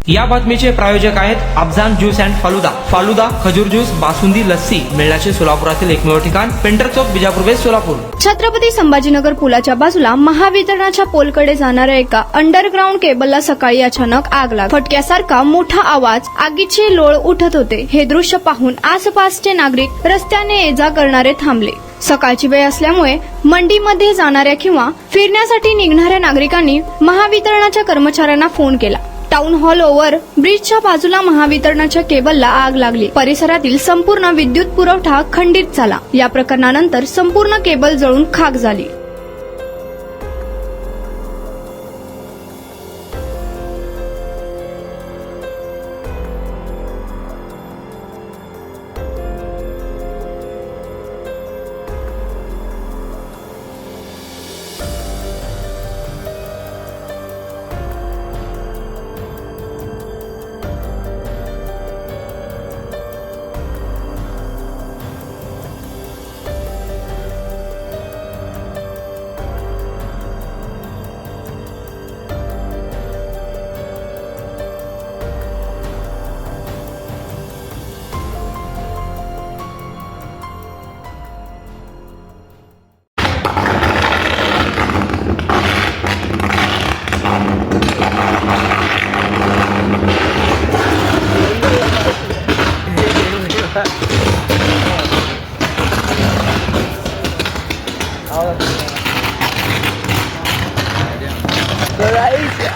या बातमीचे प्रायोजक आहेत अफजान ज्यूस अँड फालुदा. फालुदा, खजूर ज्यूस, बासुंदी, लस्सी मिळण्याचे सोलापुरातील एकमेव ठिकाण. पेंटर चौक, बिजापूर वेस्ट, सोलापूर. छत्रपती संभाजीनगर पुलाच्या बाजूला महावितरणाच्या पोलकडे जाणाऱ्या एका अंडरग्राऊंड केबलला सकाळी अचानक आग लागली. फटक्यासारखा मोठा आवाज, आगीचे लोळ उठत होते. हे दृश्य पाहून आसपासचे नागरिक रस्त्याने ये जा करणारे थांबले. सकाळची वेळ असल्यामुळे मंडीमध्ये जाणाऱ्या किंवा फिरण्यासाठी निघणाऱ्या नागरिकांनी महावितरणाच्या कर्मचाऱ्यांना फोन केला. टाउन हॉल ओव्हर ब्रिजच्या बाजूला महावितरणाच्या केबलला आग लागली. परिसरातील संपूर्ण विद्युत पुरवठा खंडित झाला. या प्रकरणानंतर संपूर्ण केबल जळून खाक झाली.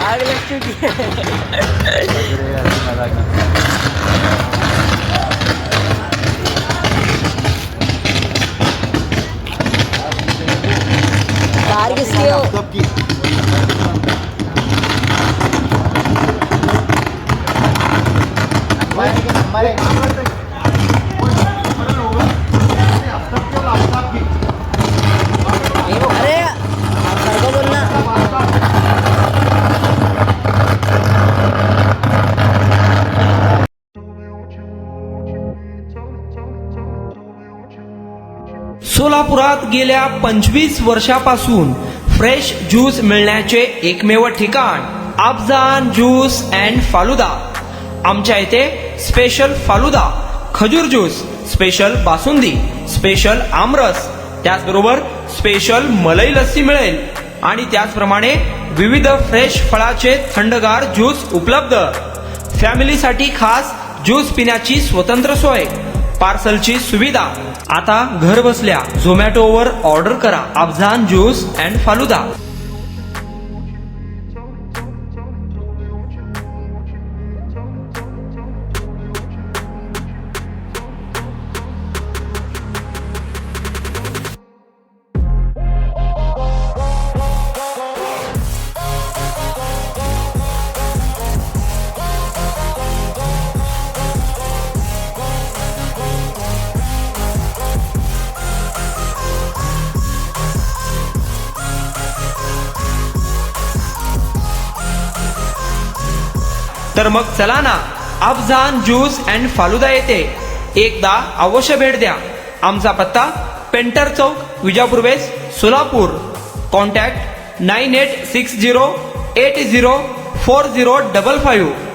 आग लग चुकी है। कार किसकी हो? अरे सरको बोलना। सोलापुरात गेल्या 25 वर्षापासून फ्रेश ज्यूस मिळण्याचे एकमेव ठिकाण अफजान ज्यूस अँड फालुदा. आमच्या इथे स्पेशल फालुदा, खजूर ज्यूस, स्पेशल बासुंदी, स्पेशल आमरस, त्याचबरोबर स्पेशल मलई लस्सी मिळेल आणि त्याचप्रमाणे विविध फ्रेश फळाचे थंडगार ज्यूस उपलब्ध. फॅमिलीसाठी खास ज्यूस पिण्याची स्वतंत्र सोय, पार्सलची सुविधा. आता घर बसल्या झोमॅटोवर ऑर्डर करा अफजान ज्यूस अँड फालुदा. तर मग चला ना अफजान ज्यूस अँड फालुदा येथे एकदा अवश्य भेट द्या. आमचा पत्ता पेंटर चौक, विजापूर वेस्ट, सोलापूर. कॉन्टॅक्ट 9860804055.